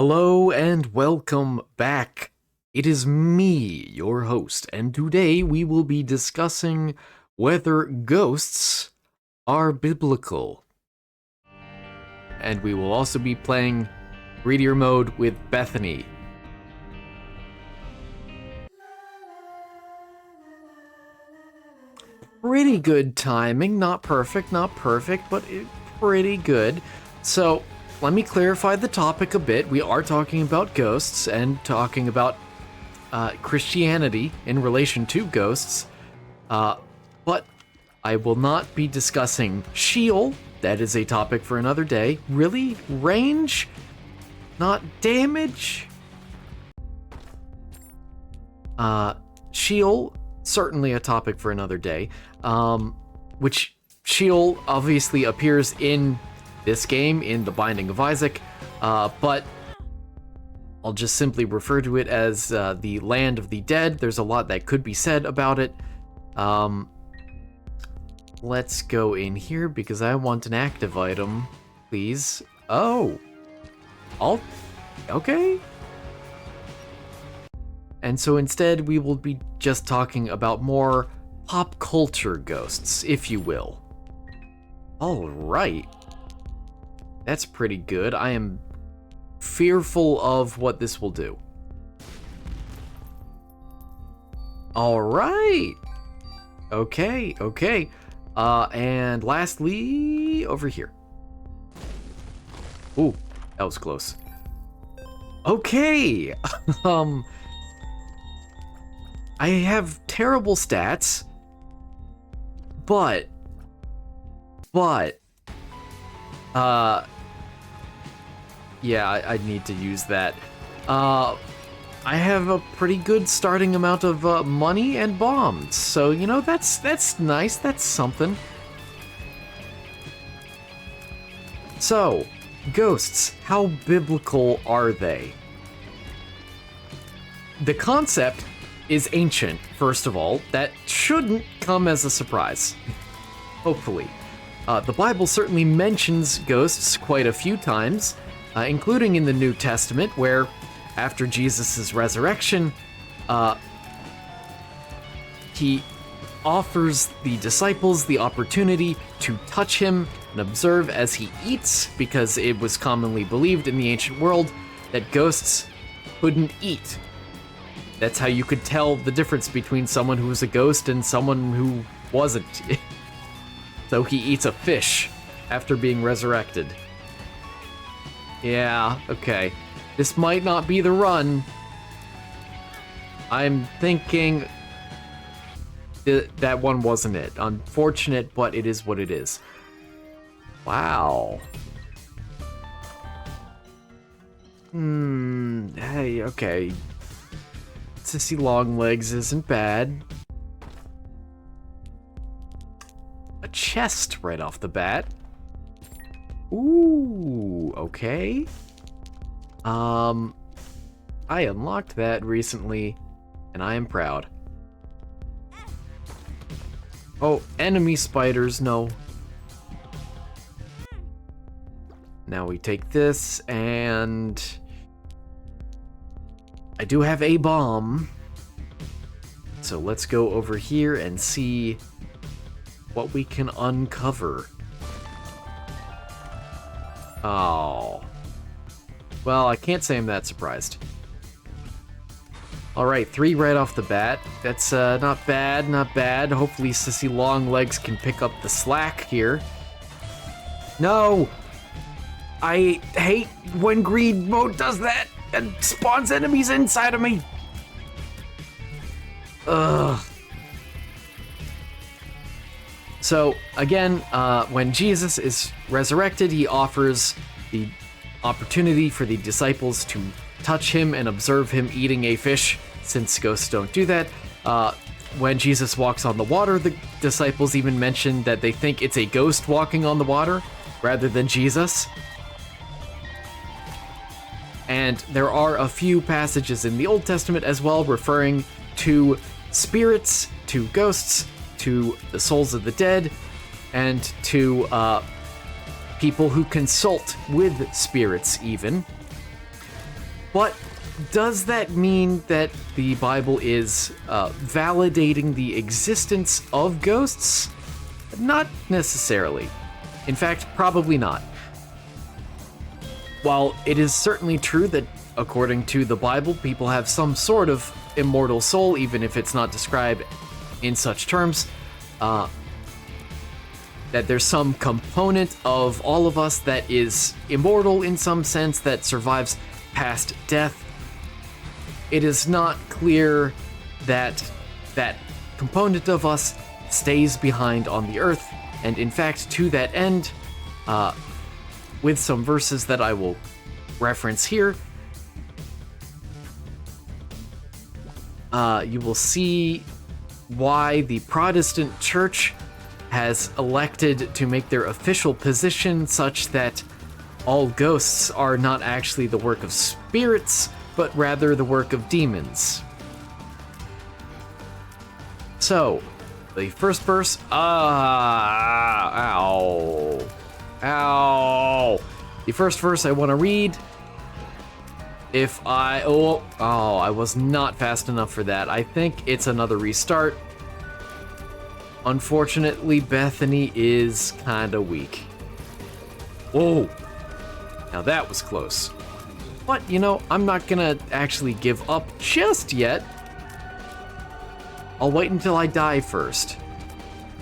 Hello and welcome back. It is me, your host, and today we will be discussing whether ghosts are biblical. And we will also be playing Greedier Mode with Bethany. Pretty good timing, not perfect, but pretty good. So, let me clarify the topic a bit. We are talking about ghosts and talking about Christianity in relation to ghosts, but I will not be discussing Sheol. That is a topic for another day. Really? Range? Not damage? Sheol, certainly a topic for another day. Which Sheol obviously appears in this game, in The Binding of Isaac, but I'll just simply refer to it as the Land of the Dead. There's a lot that could be said about it. Let's go in here because I want an active item, please. Oh, okay. And so instead we will be just talking about more pop culture ghosts, if you will. All right. That's pretty good. I am fearful of what this will do. All right. Okay. And lastly, over here. Ooh, that was close. Okay. I have terrible stats, but yeah, I need to use that. I have a pretty good starting amount of money and bombs, so you know that's nice. That's something. So, ghosts, how biblical are they? The concept is ancient, first of all. That shouldn't come as a surprise. Hopefully. The Bible certainly mentions ghosts quite a few times, including in the New Testament, where after Jesus' resurrection, he offers the disciples the opportunity to touch him and observe as he eats, because it was commonly believed in the ancient world that ghosts couldn't eat. That's how you could tell the difference between someone who was a ghost and someone who wasn't. So he eats a fish after being resurrected. Yeah, okay. This might not be the run. I'm thinking that one wasn't it. Unfortunate, but it is what it is. Wow. Hey, okay. Sissy Longlegs isn't bad. A chest right off the bat. Ooh, okay. I unlocked that recently, and I am proud. Oh, enemy spiders, no. Now we take this, and I do have a bomb. So let's go over here and see what we can uncover. Oh. Well, I can't say I'm that surprised. Alright, 3 right off the bat. That's not bad. Hopefully Sissy Longlegs can pick up the slack here. No! I hate when greed mode does that and spawns enemies inside of me. Ugh. So, again, when Jesus is resurrected, he offers the opportunity for the disciples to touch him and observe him eating a fish, since ghosts don't do that. When Jesus walks on the water, the disciples even mention that they think it's a ghost walking on the water rather than Jesus. And there are a few passages in the Old Testament as well referring to spirits, to ghosts, to the souls of the dead, and to people who consult with spirits even. But does that mean that the Bible is validating the existence of ghosts? Not necessarily. In fact, probably not. While it is certainly true that, according to the Bible, people have some sort of immortal soul, even if it's not described in such terms, that there's some component of all of us that is immortal in some sense, that survives past death, it is not clear that that component of us stays behind on the earth. And in fact, to that end, with some verses that I will reference here, you will see why the Protestant Church has elected to make their official position such that all ghosts are not actually the work of spirits, but rather the work of demons. So, the first verse, ow. The first verse I want to read, I was not fast enough for that. I think it's another restart. Unfortunately, Bethany is kinda weak. Whoa, now that was close. But, I'm not gonna actually give up just yet. I'll wait until I die first,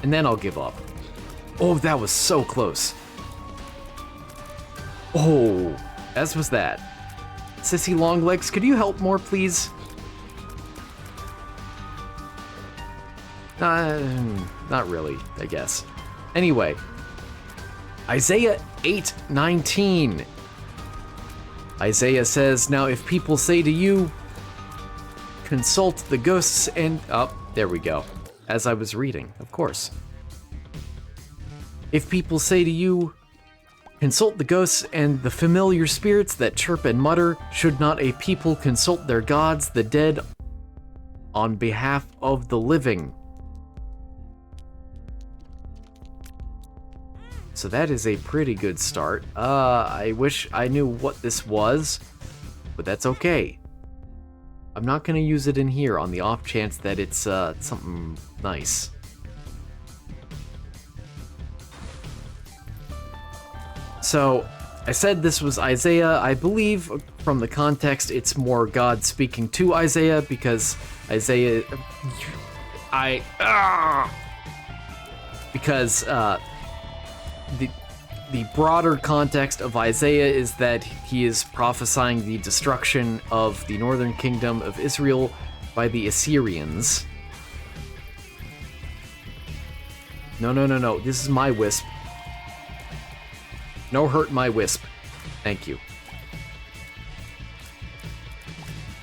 and then I'll give up. Oh, that was so close. Oh, as was that. Sissy Longlegs, could you help more, please? Not really, I guess. Anyway, Isaiah 8:19. Isaiah says, "Now if people say to you, consult the ghosts and..." Oh, there we go. As I was reading, of course. "If people say to you, consult the ghosts and the familiar spirits that chirp and mutter, should not a people consult their gods, the dead, on behalf of the living?" So that is a pretty good start. I wish I knew what this was, but that's okay. I'm not gonna use it in here on the off chance that it's something nice. So, I said this was Isaiah. I believe from the context it's more God speaking to Isaiah, because Isaiah... Because, the broader context of Isaiah is that he is prophesying the destruction of the northern kingdom of Israel by the Assyrians. No. This is my wisp. No hurt my wisp. Thank you.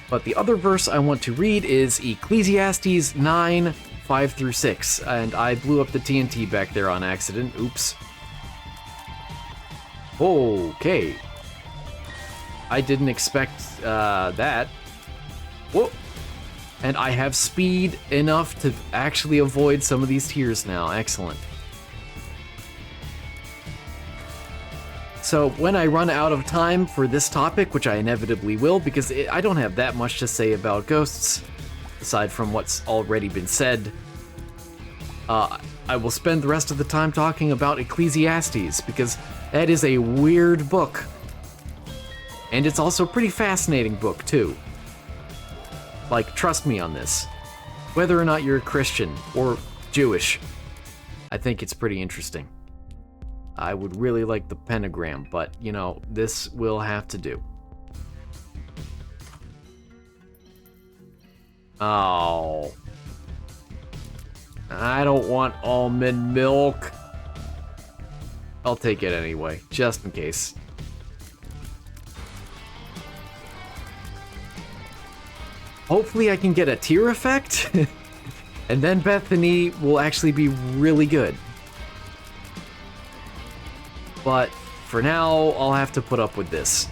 But the other verse I want to read is Ecclesiastes 9:5-6, and I blew up the TNT back there on accident. Oops. Okay. I didn't expect that. Whoa. And I have speed enough to actually avoid some of these tears now. Excellent. So when I run out of time for this topic, which I inevitably will, because I don't have that much to say about ghosts, aside from what's already been said, I will spend the rest of the time talking about Ecclesiastes, because that is a weird book. And it's also a pretty fascinating book, too. Like, trust me on this. Whether or not you're a Christian or Jewish, I think it's pretty interesting. I would really like the pentagram, but, this will have to do. Oh. I don't want almond milk. I'll take it anyway, just in case. Hopefully I can get a tear effect, and then Bethany will actually be really good. But for now, I'll have to put up with this.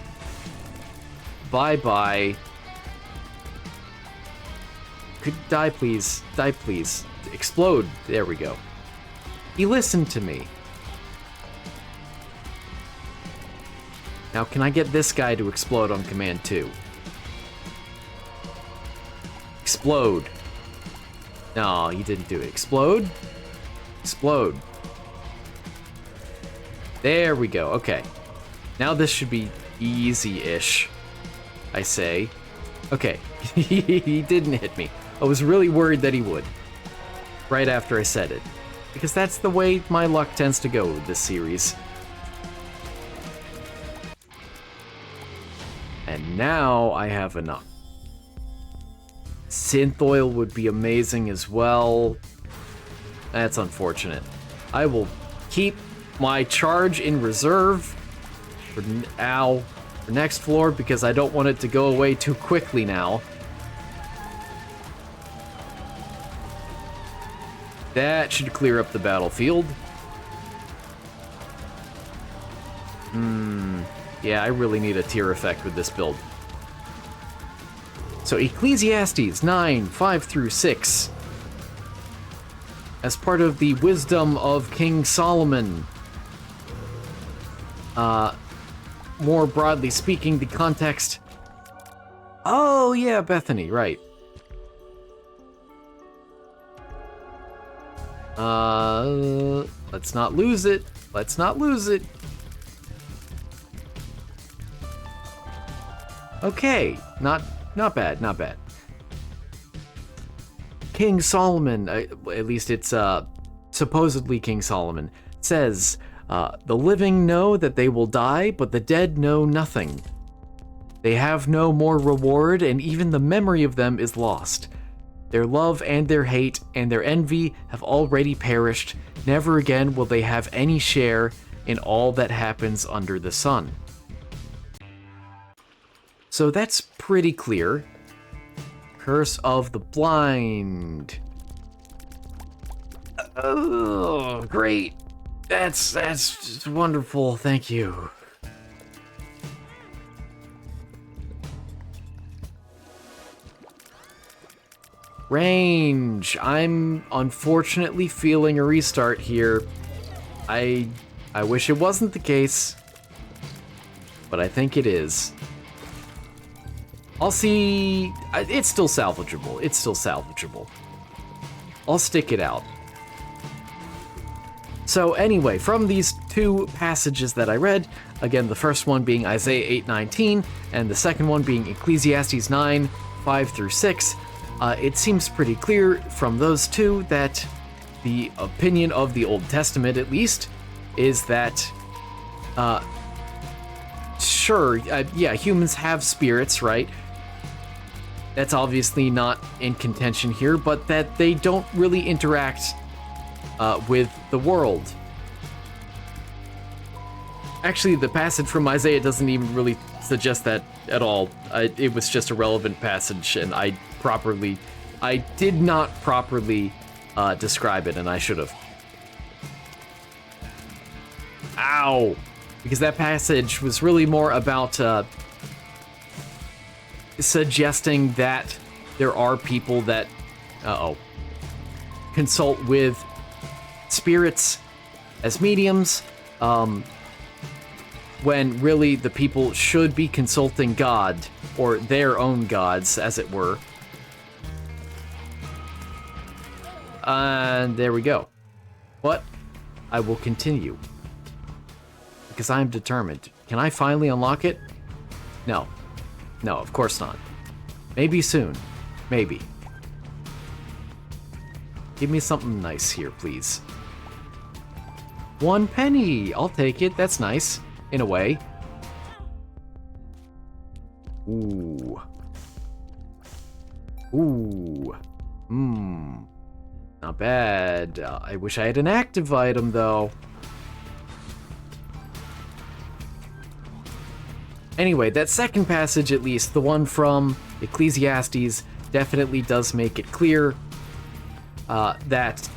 Bye-bye. Could die, please. Die, please. Explode. There we go. He listened to me. Now, can I get this guy to explode on command too? Explode. No, he didn't do it. Explode. Explode. There we go. Okay. Now this should be easy-ish, I say. Okay. He didn't hit me. I was really worried that he would. Right after I said it. Because that's the way my luck tends to go with this series. And now I have enough. Synth oil would be amazing as well. That's unfortunate. I will keep my charge in reserve for next floor because I don't want it to go away too quickly now. That should clear up the battlefield. Yeah, I really need a tier effect with this build. So Ecclesiastes 9, 5 through 6. As part of the wisdom of King Solomon. More broadly speaking, the context... Oh, yeah, Bethany, right. Let's not lose it. Let's not lose it. Okay, not bad, not bad. King Solomon, at least it's supposedly King Solomon, says, the living know that they will die, but the dead know nothing. They have no more reward, and even the memory of them is lost. Their love and their hate and their envy have already perished. Never again will they have any share in all that happens under the sun. So that's pretty clear. Curse of the Blind. Oh, great. That's just wonderful. Thank you. Range. I'm unfortunately feeling a restart here. I wish it wasn't the case, but I think it is. I'll see. It's still salvageable. It's still salvageable. I'll stick it out. So anyway, from these two passages that I read, again, the first one being Isaiah 8:19, and the second one being Ecclesiastes 9, 5 through 6, it seems pretty clear from those two that the opinion of the Old Testament, at least, is that, sure, yeah, humans have spirits, right? That's obviously not in contention here, but that they don't really interact with the world. Actually, the passage from Isaiah doesn't even really suggest that at all. It was just a relevant passage, and I did not properly describe it, and I should have. Ow! Because that passage was really more about suggesting that there are people that, consult with spirits as mediums, when really the people should be consulting God, or their own gods, as it were. And there we go. But I will continue, because I'm determined. Can I finally unlock it? No. No, of course not. Maybe soon. Maybe. Give me something nice here, please. 1 penny! I'll take it. That's nice. In a way. Ooh. Ooh. Not bad. I wish I had an active item, though. Anyway, that second passage, at least, the one from Ecclesiastes, definitely does make it clear that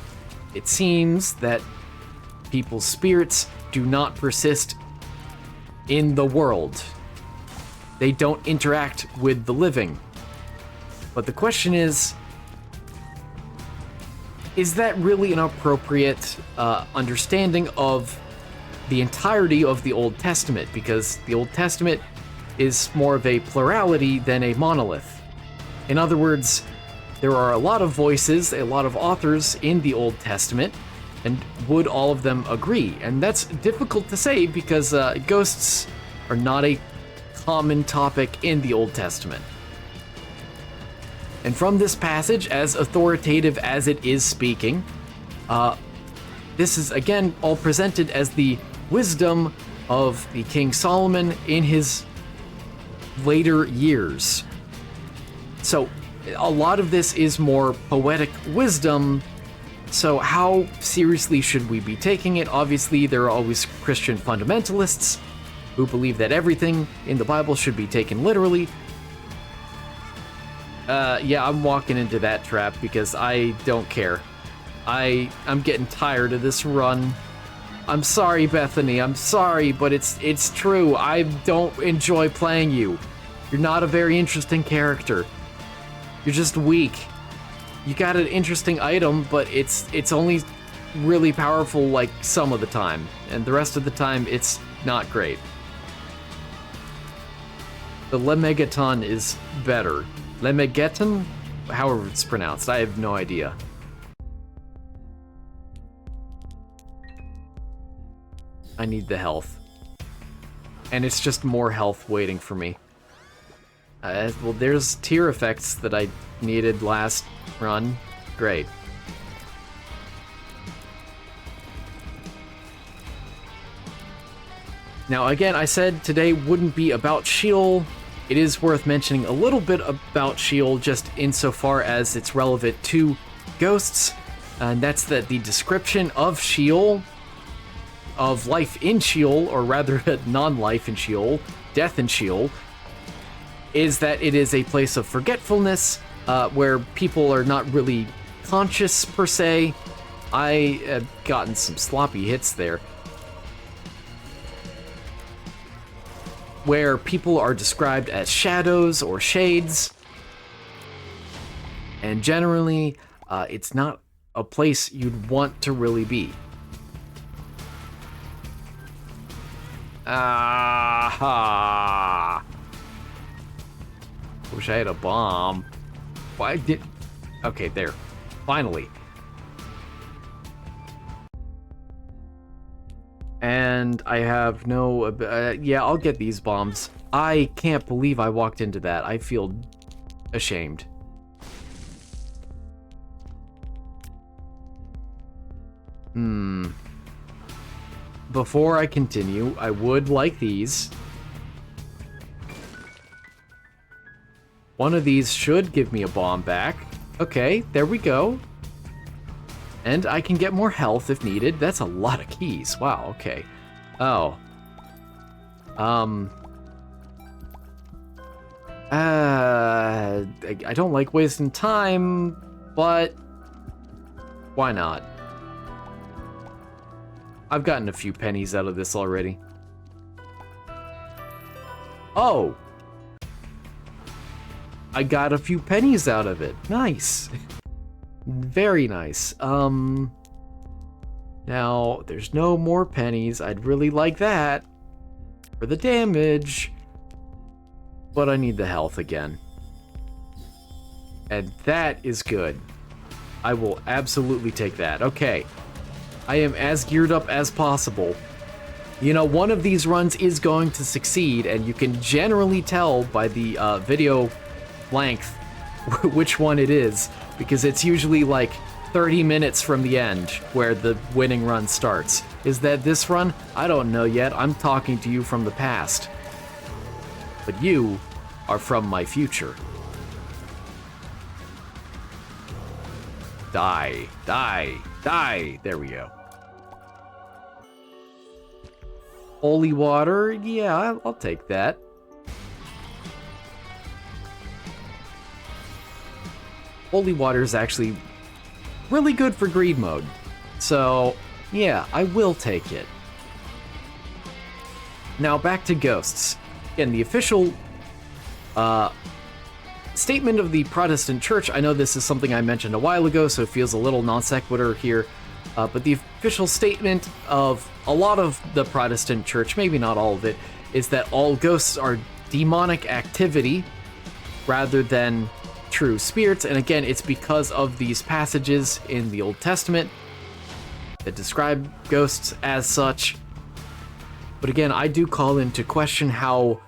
it seems that people's spirits do not persist in the world. They don't interact with the living. But the question is that really an appropriate understanding of the entirety of the Old Testament? Because the Old Testament is more of a plurality than a monolith. In other words, there are a lot of voices, a lot of authors in the Old Testament, and would all of them agree? And that's difficult to say because ghosts are not a common topic in the Old Testament. And from this passage, as authoritative as it is speaking, this is again all presented as the wisdom of the King Solomon in his later years. So a lot of this is more poetic wisdom. So how seriously should we be taking it? Obviously, there are always Christian fundamentalists who believe that everything in the Bible should be taken literally. Yeah, I'm walking into that trap because I don't care. I'm getting tired of this run. I'm sorry, Bethany. I'm sorry, but it's true. I don't enjoy playing you. You're not a very interesting character. You're just weak. You got an interesting item, but it's only really powerful like some of the time, and the rest of the time it's not great. The Lemegeton is better. Lemegeton? However it's pronounced, I have no idea. I need the health. And it's just more health waiting for me. Well, there's tier effects that I needed last run. Great. Now, again, I said today wouldn't be about Sheol. It is worth mentioning a little bit about Sheol, just insofar as it's relevant to ghosts. And that's that the description of Sheol, of life in Sheol, or rather non-life in Sheol, death in Sheol, is that it is a place of forgetfulness, where people are not really conscious per se. I have gotten some sloppy hits there. Where people are described as shadows or shades. And generally, it's not a place you'd want to really be. Aha! Wish I had a bomb. Why did... Okay, there. Finally. And I have no... yeah, I'll get these bombs. I can't believe I walked into that. I feel ashamed. Before I continue, I would like these. One of these should give me a bomb back. Okay, there we go. And I can get more health if needed. That's a lot of keys. Wow, okay. Oh. I don't like wasting time, but why not? I've gotten a few pennies out of this already. Oh! I got a few pennies out of it. Nice. Very nice. Now, there's no more pennies. I'd really like that for the damage. But I need the health again. And that is good. I will absolutely take that. Okay. I am as geared up as possible. You know, one of these runs is going to succeed, and you can generally tell by the video length which one it is, because it's usually like 30 minutes from the end where the winning run starts. Is that this run? I don't know yet. I'm talking to you from the past. But you are from my future. Die, die, die. There we go. Holy water, yeah, I'll take that. Holy water is actually really good for greed mode. So, yeah, I will take it. Now back to ghosts. Again, the official statement of the Protestant Church, I know this is something I mentioned a while ago, so it feels a little non sequitur here, but the official statement of a lot of the Protestant Church, maybe not all of it, is that all ghosts are demonic activity rather than true spirits. And again, it's because of these passages in the Old Testament that describe ghosts as such. But again, I do call into question how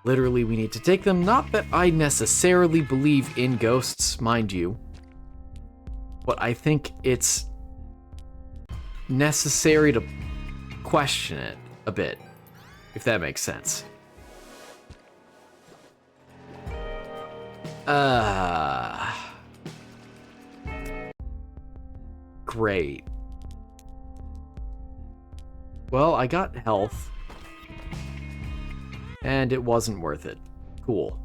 literally we need to take them. Not that I necessarily believe in ghosts, mind you, but I think it's necessary to question it a bit, if that makes sense. Great. Well, I got health, and it wasn't worth it. Cool.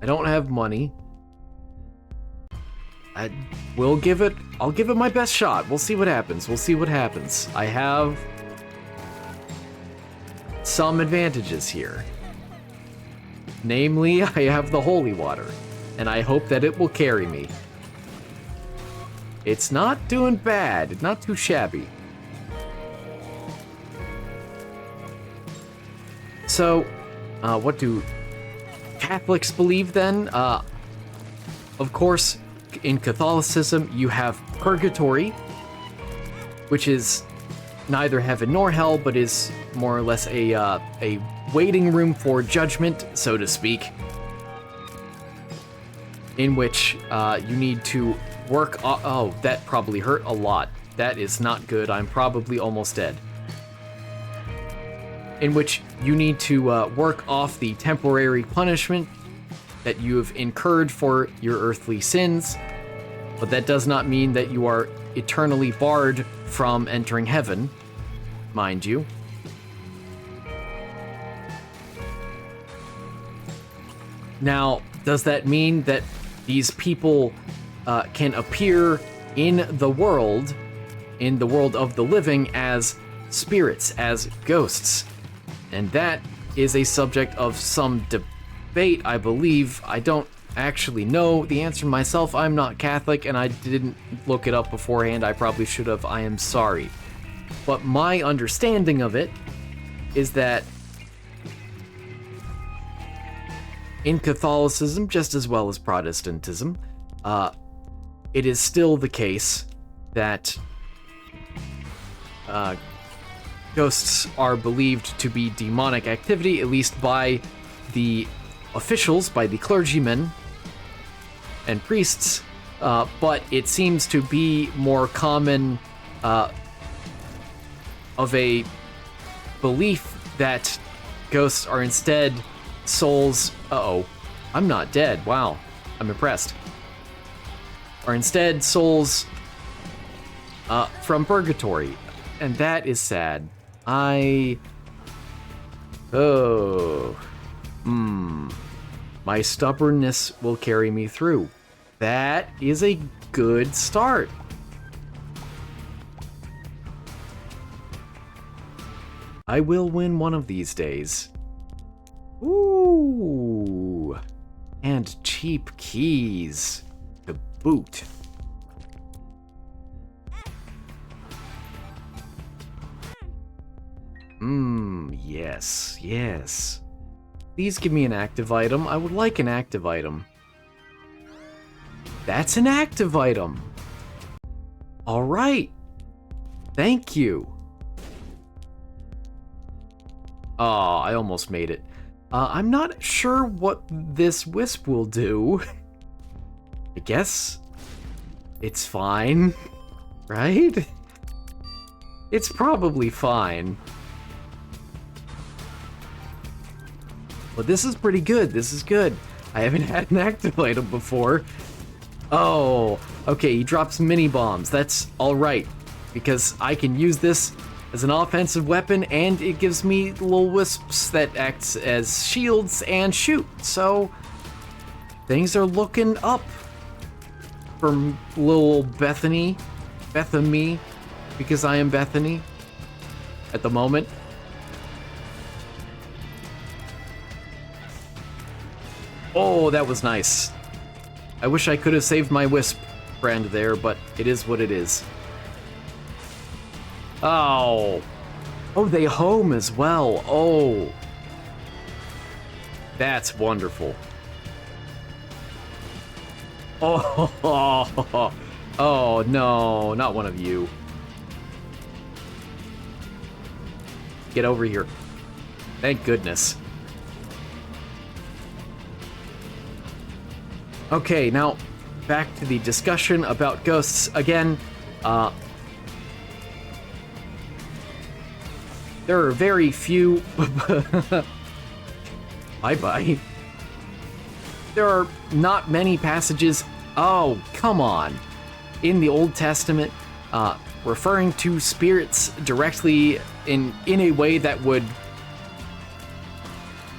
I don't have money. I'll give it my best shot. We'll see what happens. I have some advantages here. Namely, I have the holy water, and I hope that it will carry me. It's not doing bad, not too shabby. So, what do Catholics believe then? Of course, in Catholicism, you have purgatory, which is neither heaven nor hell, but is more or less a waiting room for judgment, so to speak, in which you need to work. Oh, that probably hurt a lot. That is not good. I'm probably almost dead. In which you need to work off the temporary punishment that you have incurred for your earthly sins, but that does not mean that you are eternally barred from entering heaven, mind you. Now, does that mean that these people can appear in the world of the living, as spirits, as ghosts? And that is a subject of some debate, I believe. I don't actually know the answer myself. I'm not Catholic, and I didn't look it up beforehand. I probably should have. I am sorry. But my understanding of it is that in Catholicism, just as well as Protestantism, it is still the case that ghosts are believed to be demonic activity, at least by the officials, by the clergymen and priests, but it seems to be more common of a belief that ghosts are instead souls. Uh-oh, I'm not dead. Wow, I'm impressed. Are instead souls from purgatory, and that is sad. My stubbornness will carry me through. That is a good start. I will win one of these days. Ooh, and cheap keys to boot. Yes. Please give me an active item. I would like an active item. That's an active item. All right. Thank you. Oh, I almost made it. I'm not sure what this wisp will do. I guess it's fine, right? It's probably fine. But this is pretty good. This is good. I haven't had an active item before. Oh, okay, he drops mini bombs. That's all right, because I can use this as an offensive weapon, and it gives me little wisps that act as shields and shoot. So things are looking up for little Bethany, because I am Bethany at the moment. Oh, that was nice. I wish I could have saved my wisp friend there, but it is what it is. Oh. Oh, they home as well. Oh. That's wonderful. Oh, oh no, not one of you. Get over here. Thank goodness. Okay, now back to the discussion about ghosts. Again, there are very few... Bye-bye. There are not many passages, oh, come on, in the Old Testament referring to spirits directly in a way that would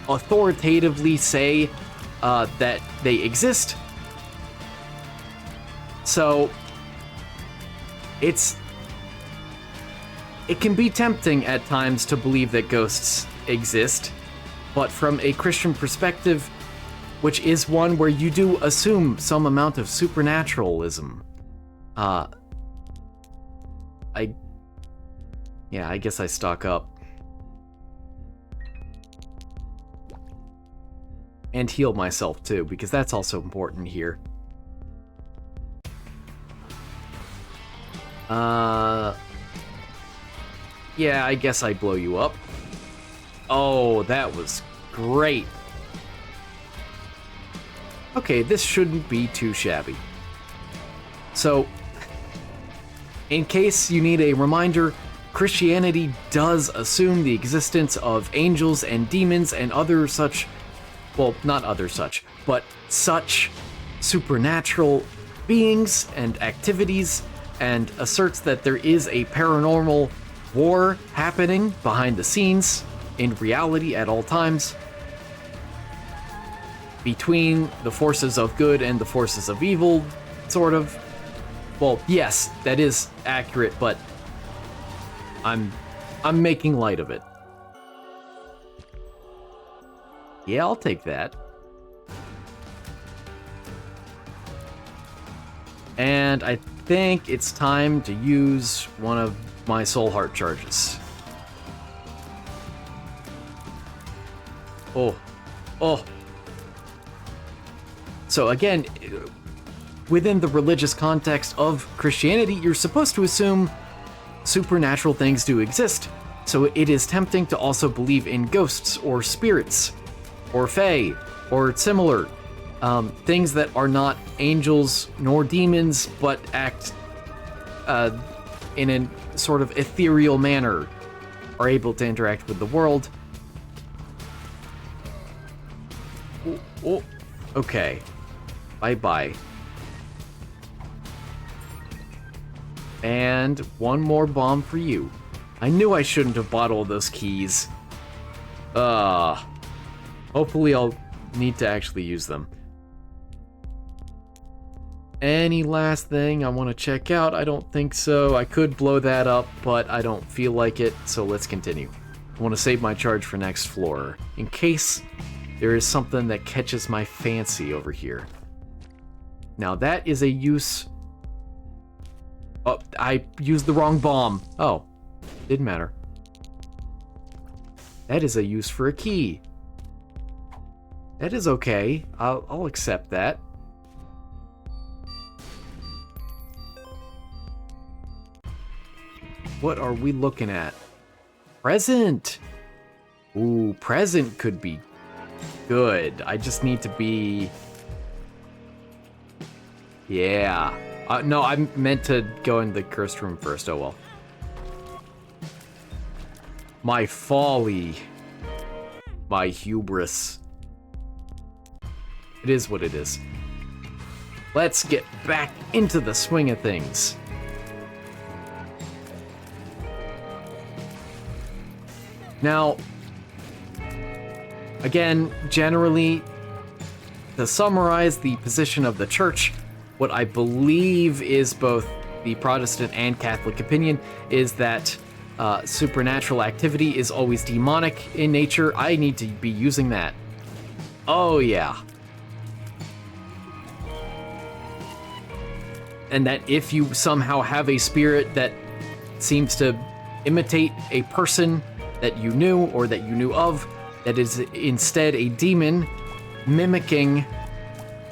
authoritatively say that they exist. So it can be tempting at times to believe that ghosts exist, but from a Christian perspective, which is one where you do assume some amount of supernaturalism, I guess I stock up. And heal myself too, because that's also important here. Yeah, I guess I blow you up. Oh, that was great. Okay, this shouldn't be too shabby. So, in case you need a reminder, Christianity does assume the existence of angels and demons and other such, well, not other such, but such supernatural beings and activities, and asserts that there is a paranormal war happening behind the scenes, in reality at all times, between the forces of good and the forces of evil, sort of. Well, yes, that is accurate, but I'm making light of it. Yeah, I'll take that. And I think it's time to use one of my soul heart charges. Oh. So again, within the religious context of Christianity, you're supposed to assume supernatural things do exist. So it is tempting to also believe in ghosts or spirits or fae or similar things that are not angels nor demons, but act in a sort of ethereal manner, are able to interact with the world. Oh, okay. Bye-bye. And one more bomb for you. I knew I shouldn't have bought all those keys. Hopefully I'll need to actually use them. Any last thing I want to check out? I don't think so. I could blow that up, but I don't feel like it, so let's continue. I want to save my charge for next floor, in case there is something that catches my fancy over here. Now that is a use... Oh, I used the wrong bomb. Oh, didn't matter. That is a use for a key. That is okay. I'll accept that. What are we looking at? Present! Ooh, present could be good. I just need to be... Yeah. No, I meant to go in the cursed room first. Oh well. My folly. My hubris. It is what it is. Let's get back into the swing of things. Now, again, generally, to summarize the position of the church, what I believe is both the Protestant and Catholic opinion is that supernatural activity is always demonic in nature. I need to be using that. Oh yeah. And that if you somehow have a spirit that seems to imitate a person that you knew or that you knew of that is instead a demon mimicking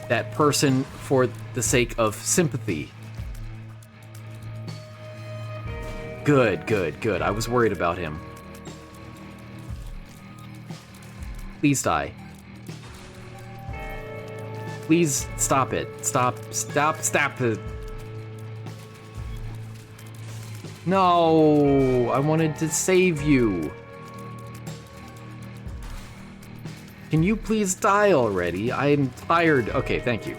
that person for the sake of sympathy. Good, good, good. I was worried about him. Please die. Please stop it. Stop it. No, I wanted to save you. Can you please die already? I'm tired. Okay, thank you.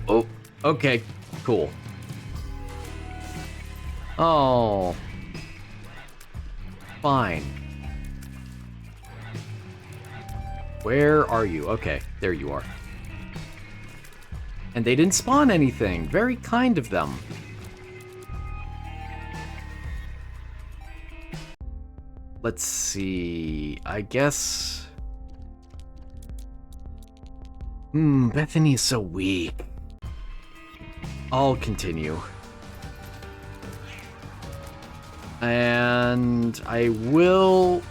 Oh, okay, cool. Oh. Fine. Where are you? Okay, there you are. And they didn't spawn anything. Very kind of them. Let's see. I guess... Bethany is so weak. I'll continue. And I will...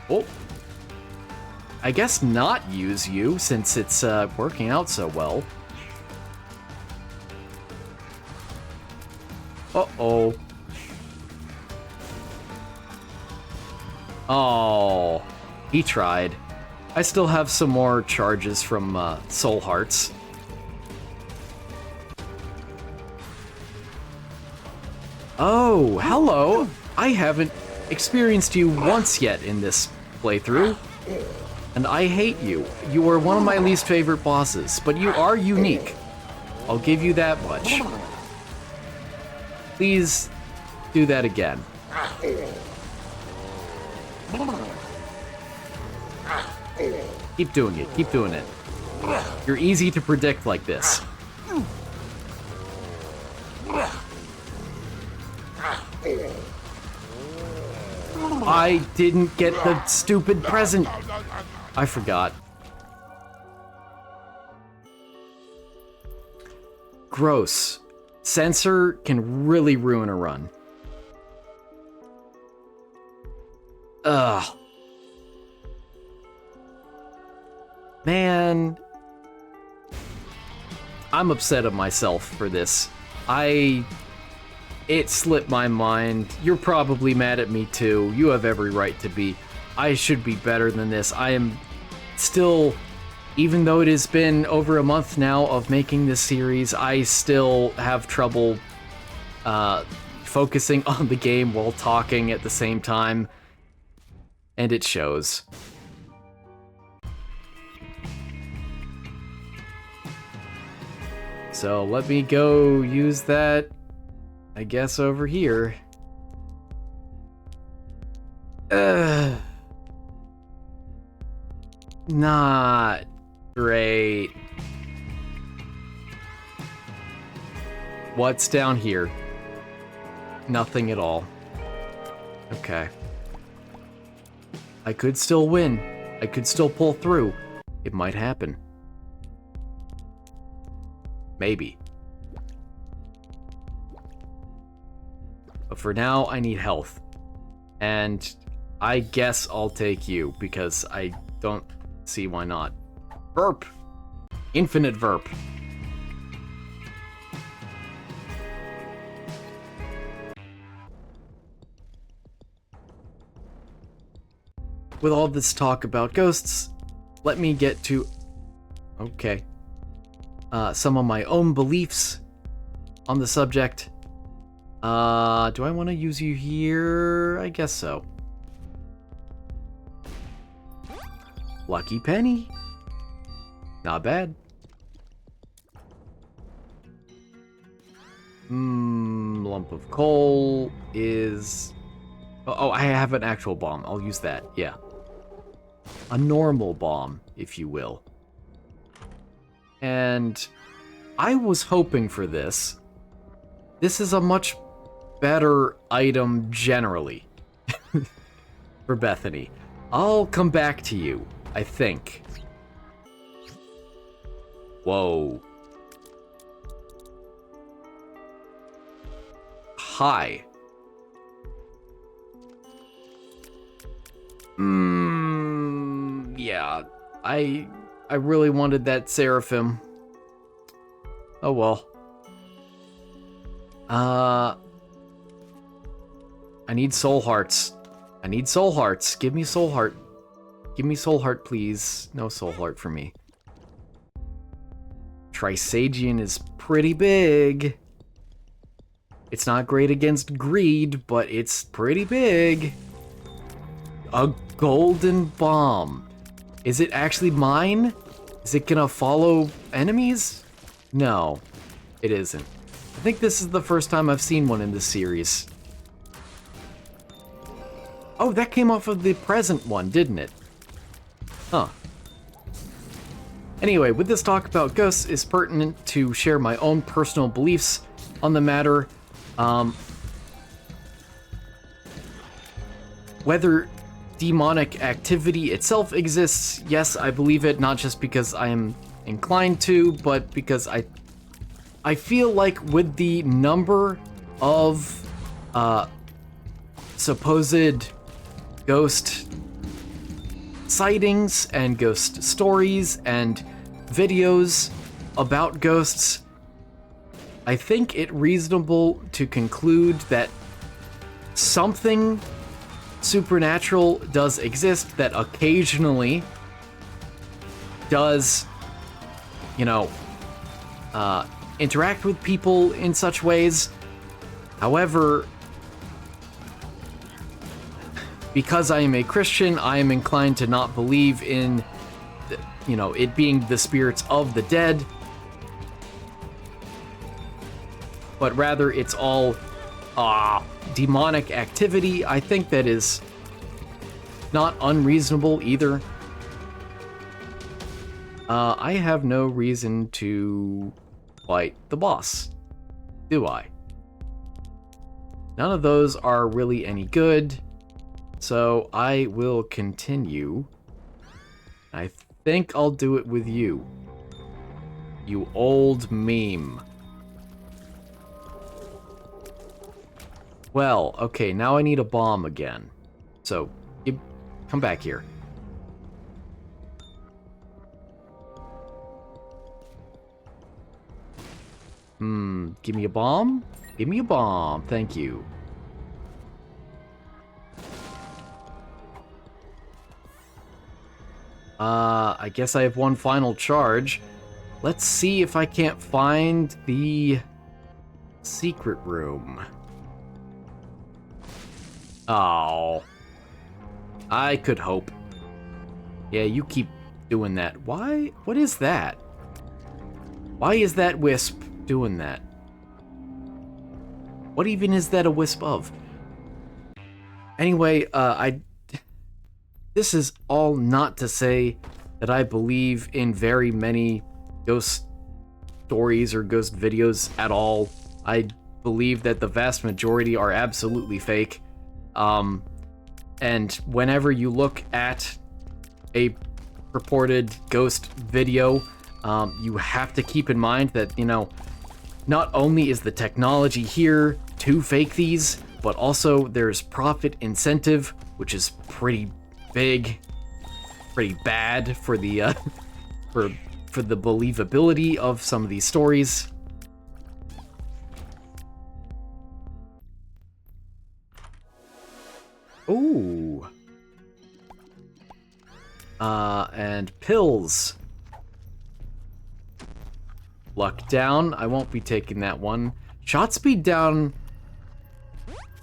Oh. I guess not use you, since it's working out so well. Uh-oh. Oh, he tried. I still have some more charges from Soul Hearts. Oh, hello! I haven't experienced you once yet in this playthrough. And I hate you. You are one of my least favorite bosses, but you are unique. I'll give you that much. Please do that again. Keep doing it. Keep doing it. You're easy to predict like this. I didn't get the stupid present. I forgot. Gross. Sensor can really ruin a run. Ugh. Man. I'm upset at myself for this. It slipped my mind. You're probably mad at me too. You have every right to be. I should be better than this. I am still, even though it has been over a month now of making this series, I still have trouble focusing on the game while talking at the same time. And it shows. So let me go use that, I guess, over here. Not great. What's down here? Nothing at all. Okay. I could still win. I could still pull through. It might happen. Maybe. But for now, I need health. And I guess I'll take you, because I don't see why not. Verp! Infinite Verp. With all this talk about ghosts, let me get to... Okay. Some of my own beliefs on the subject. Do I want to use you here? I guess so. Lucky penny. Not bad. Lump of coal is... Oh, I have an actual bomb. I'll use that, yeah. A normal bomb, if you will. And I was hoping for this. This is a much better item generally for Bethany. I'll come back to you, I think. Whoa. high. Yeah. I really wanted that seraphim. Oh well. I need soul hearts. I need soul hearts. Give me soul heart. Give me soul heart, please. No soul heart for me. Trisagion is pretty big. It's not great against greed, but it's pretty big. A golden bomb. Is it actually mine? Is it gonna follow enemies? No, it isn't. I think this is the first time I've seen one in this series. Oh, that came off of the present one, didn't it? Huh. Anyway, with this talk about ghosts is pertinent to share my own personal beliefs on the matter. Whether demonic activity itself exists, yes, I believe it, not just because I am inclined to, but because I feel like with the number of supposed ghost sightings and ghost stories and videos about ghosts, I think it reasonable to conclude that something supernatural does exist that occasionally does, you know, interact with people in such ways. However, because I am a Christian, I am inclined to not believe in, you know, it being the spirits of the dead, but rather it's all demonic activity. I think that is not unreasonable either. I have no reason to fight the boss, do I? None of those are really any good, so I will continue. I think I'll do it with you. You old meme. Well, okay, now I need a bomb again. So, come back here. Give me a bomb? Give me a bomb, thank you. I guess I have one final charge. Let's see if I can't find the secret room. Oh. I could hope. Yeah, you keep doing that. Why? What is that? Why is that wisp doing that? What even is that a wisp of? Anyway, this is all not to say that I believe in very many ghost stories or ghost videos at all. I believe that the vast majority are absolutely fake. And whenever you look at a purported ghost video, you have to keep in mind that, you know, not only is the technology here to fake these, but also there's profit incentive, which is pretty big, pretty bad for the for the believability of some of these stories. Ooh. And pills. Luck down. I won't be taking that one. Shot speed down.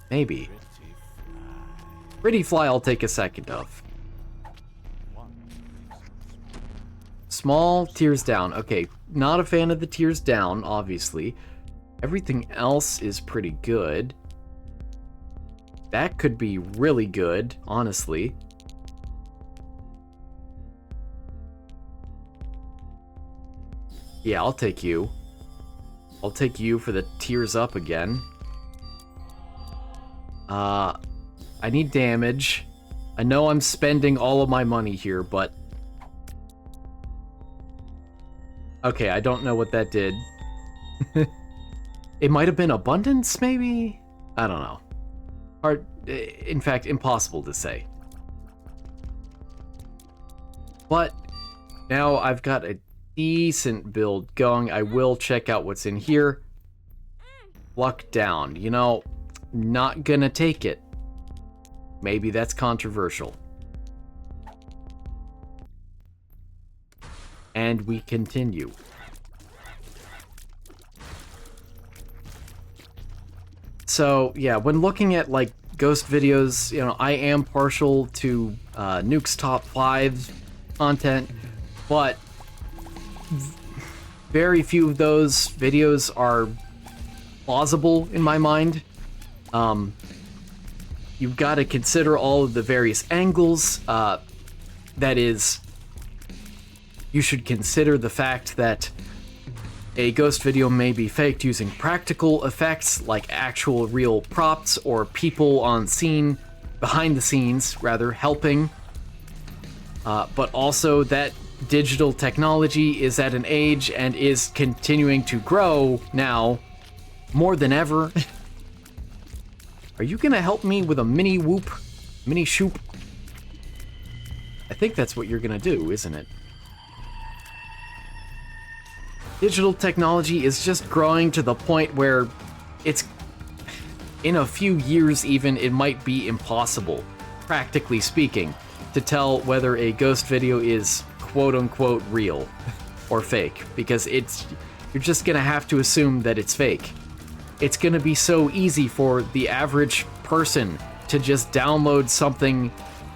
Maybe. Pretty fly I'll take a second of. Small, tears down. Okay, not a fan of the tears down, obviously. Everything else is pretty good. That could be really good, honestly. Yeah, I'll take you. I'll take you for the tears up again. I need damage. I know I'm spending all of my money here, but... Okay, I don't know what that did. It might have been abundance, maybe? I don't know. Hard, in fact, impossible to say. But now I've got a decent build going. I will check out what's in here. Luck down. You know, not gonna take it. Maybe that's controversial. And we continue. So, yeah, when looking at, like, ghost videos, you know, I am partial to Nuke's Top 5 content, but very few of those videos are plausible in my mind. You've got to consider all of the various angles. That is, you should consider the fact that a ghost video may be faked using practical effects like actual real props or people on scene, behind the scenes, rather, helping. But also that digital technology is at an age and is continuing to grow now more than ever. Are you gonna help me with a mini whoop? Mini shoop? I think that's what you're gonna do, isn't it? Digital technology is just growing to the point where it's, in a few years even, it might be impossible, practically speaking, to tell whether a ghost video is quote-unquote real or fake, because you're just gonna have to assume that it's fake. It's gonna be so easy for the average person to just download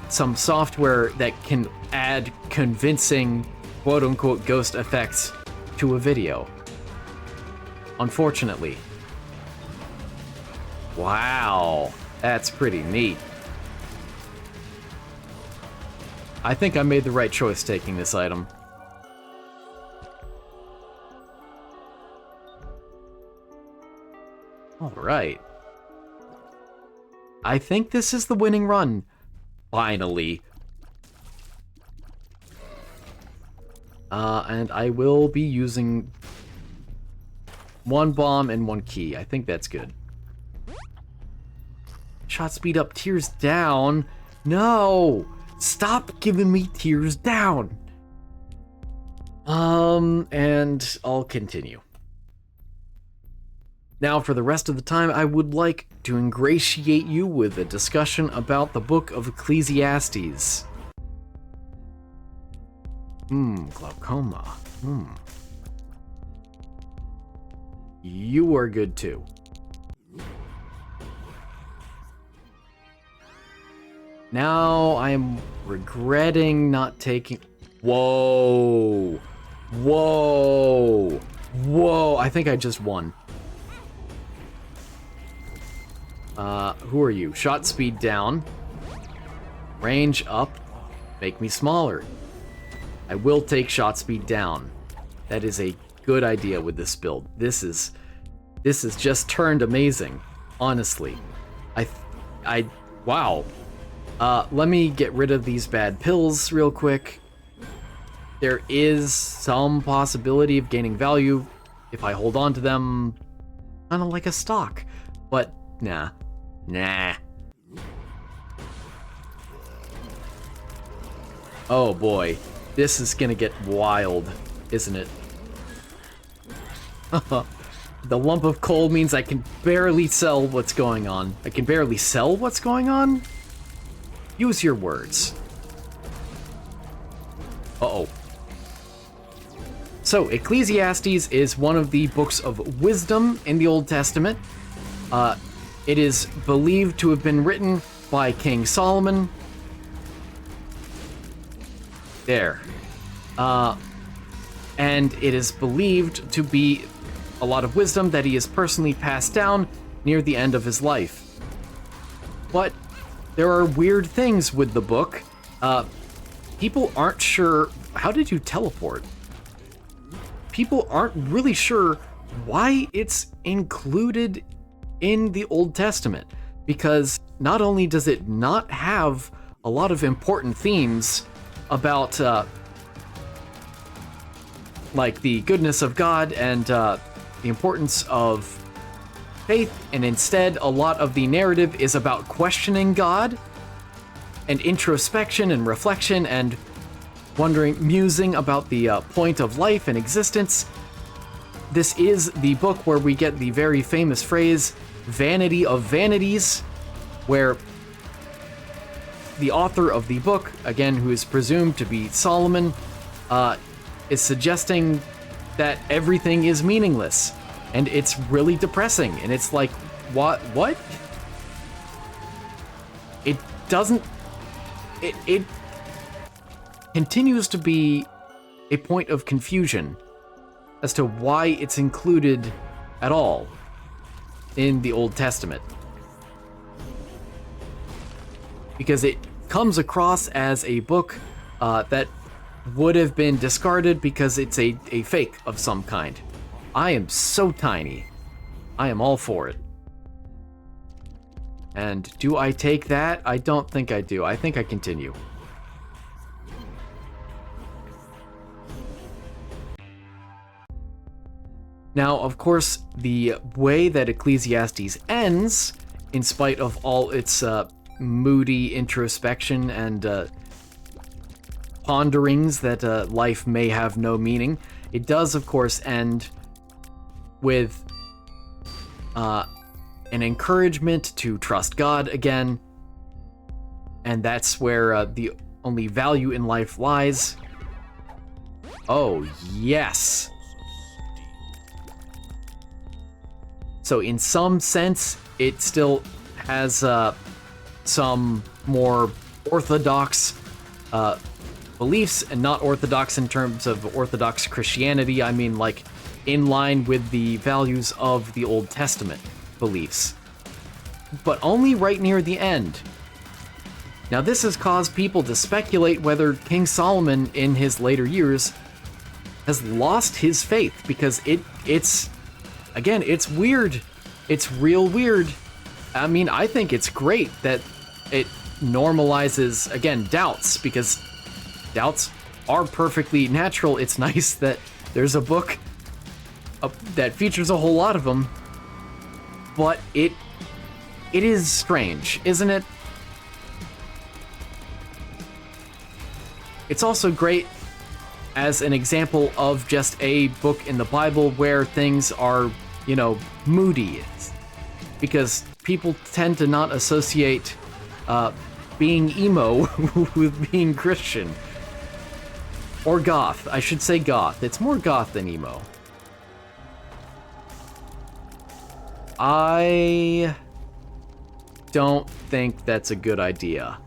some software that can add convincing quote-unquote ghost effects to a video. Unfortunately. Wow, that's pretty neat. I think I made the right choice taking this item. All right. I think this is the winning run. Finally. And I will be using one bomb and one key. I think that's good. Shot speed up, tears down. No! Stop giving me tears down! And I'll continue. Now, for the rest of the time, I would like to ingratiate you with a discussion about the Book of Ecclesiastes. Glaucoma. You are good too. Now I am regretting not taking... Whoa! Whoa! Whoa! I think I just won. Who are you? Shot speed down. Range up. Make me smaller. I will take shot speed down. That is a good idea with this build. This is just turned amazing, honestly. Wow. Let me get rid of these bad pills real quick. There is some possibility of gaining value if I hold on to them, kind of like a stock, but nah. Oh boy, this is gonna get wild, isn't it? The lump of coal means I can barely sell what's going on. I can barely sell what's going on? Use your words. Uh-oh. So, Ecclesiastes is one of the books of wisdom in the Old Testament. It is believed to have been written by King Solomon. There. And it is believed to be a lot of wisdom that he has personally passed down near the end of his life. But there are weird things with the book. People aren't sure... How did you teleport? People aren't really sure why it's included in the Old Testament, because not only does it not have a lot of important themes about like the goodness of God and the importance of faith, and instead a lot of the narrative is about questioning God and introspection and reflection and wondering, musing about the point of life and existence. This is the book where we get the very famous phrase, vanity of vanities, where the author of the book, again, who is presumed to be Solomon, is suggesting that everything is meaningless. And it's really depressing. And it's like, what? It doesn't... It continues to be a point of confusion as to why it's included at all in the Old Testament. Because it comes across as a book that would have been discarded because it's a fake of some kind. I am so tiny. I am all for it. And do I take that? I don't think I do. I think I continue. Now, of course, the way that Ecclesiastes ends, in spite of all its moody introspection and ponderings that life may have no meaning, it does, of course, end with an encouragement to trust God again, and that's where the only value in life lies. Oh, yes! So in some sense, it still has some more orthodox beliefs, and not orthodox in terms of Orthodox Christianity. I mean, like, in line with the values of the Old Testament beliefs. But only right near the end. Now, this has caused people to speculate whether King Solomon, in his later years, has lost his faith, because it's again, it's weird. It's real weird. I mean, I think it's great that it normalizes, again, doubts, because doubts are perfectly natural. It's nice that there's a book that features a whole lot of them, but it is strange, isn't it? It's also great as an example of just a book in the Bible where things are, you know, moody. Because people tend to not associate being emo with being Christian. Or goth. I should say goth. It's more goth than emo. I don't think that's a good idea.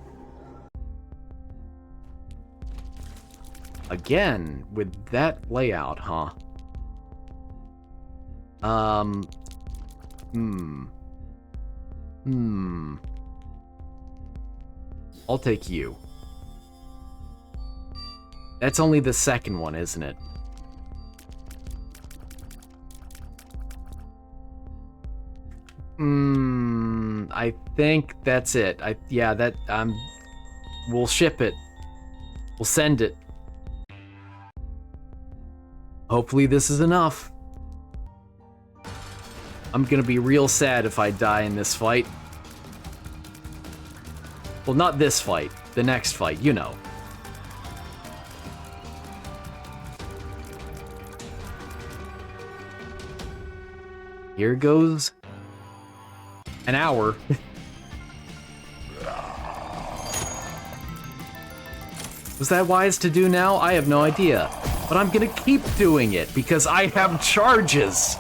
Again, with that layout, huh? I'll take you. That's only the second one, isn't it? I think that's it. We'll ship it. We'll send it. Hopefully this is enough. I'm gonna be real sad if I die in this fight. Well, not this fight. The next fight, you know. Here goes an hour. Was that wise to do now? I have no idea. But I'm gonna keep doing it because I have charges.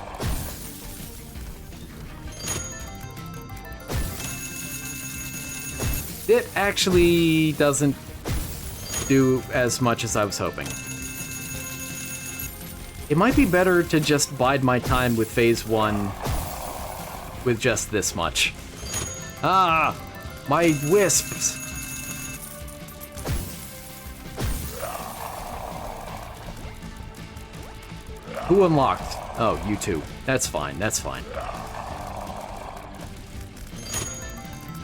It actually doesn't do as much as I was hoping. It might be better to just bide my time with Phase 1 with just this much. Ah! My wisps! Who unlocked? Oh, you two. That's fine, that's fine.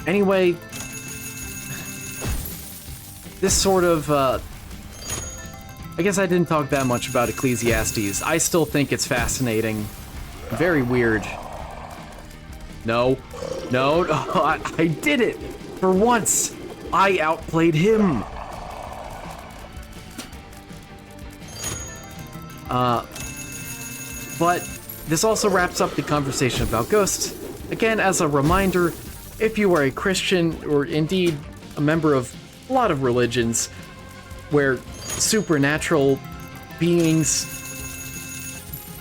Anyway, this sort of, I guess I didn't talk that much about Ecclesiastes. I still think it's fascinating. Very weird. No. No. I did it! For once! I outplayed him! But this also wraps up the conversation about ghosts. Again, as a reminder, if you are a Christian, or indeed a member of a lot of religions, where supernatural beings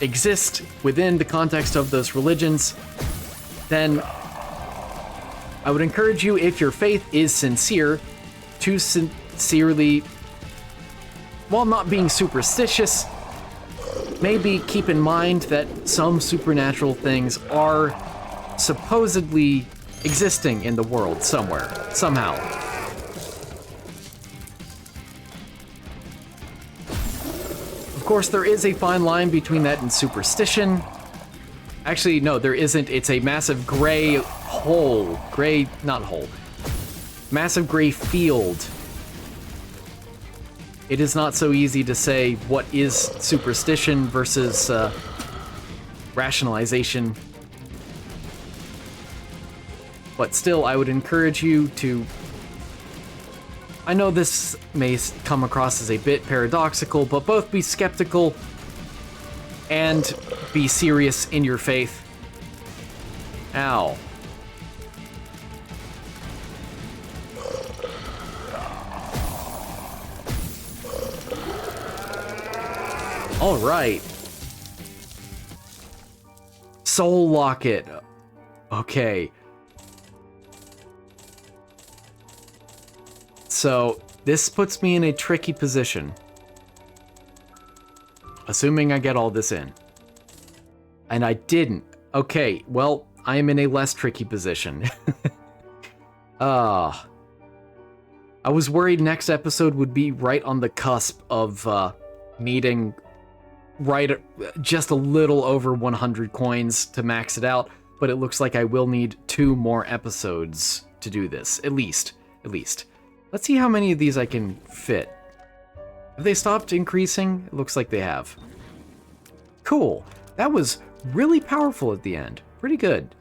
exist within the context of those religions, then I would encourage you, if your faith is sincere, to sincerely, while not being superstitious, maybe keep in mind that some supernatural things are supposedly existing in the world somewhere, somehow. Of course, there is a fine line between that and superstition. Actually, no, there isn't. It's a massive gray hole. Gray, not hole. Massive gray field. It is not so easy to say what is superstition versus rationalization. But still, I would encourage you to... I know this may come across as a bit paradoxical, but both be skeptical and be serious in your faith. Ow. All right. Soul Locket. Okay. So, this puts me in a tricky position. Assuming I get all this in. And I didn't. Okay, well, I am in a less tricky position. I was worried next episode would be right on the cusp of needing just a little over 100 coins to max it out, but it looks like I will need 2 more episodes to do this, at least. Let's see how many of these I can fit. Have they stopped increasing? It looks like they have. Cool. That was really powerful at the end. Pretty good.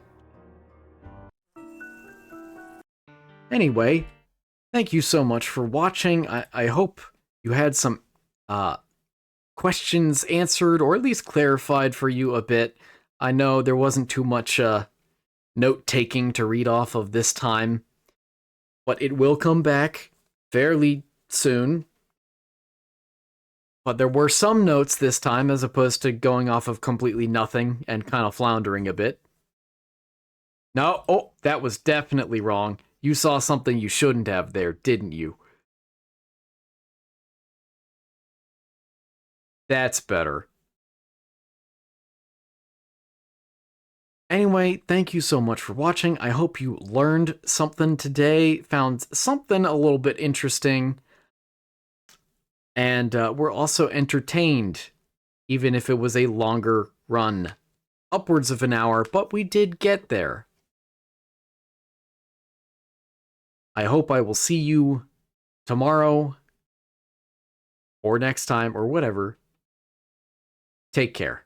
Anyway, thank you so much for watching. I hope you had some questions answered, or at least clarified for you a bit. I know there wasn't too much note-taking to read off of this time, but it will come back fairly soon. But there were some notes this time, as opposed to going off of completely nothing and kind of floundering a bit. No, oh, that was definitely wrong. You saw something you shouldn't have there, didn't you? That's better. Anyway, thank you so much for watching. I hope you learned something today, found something a little bit interesting, and were also entertained, even if it was a longer run. Upwards of an hour, but we did get there. I hope I will see you tomorrow, or next time, or whatever. Take care.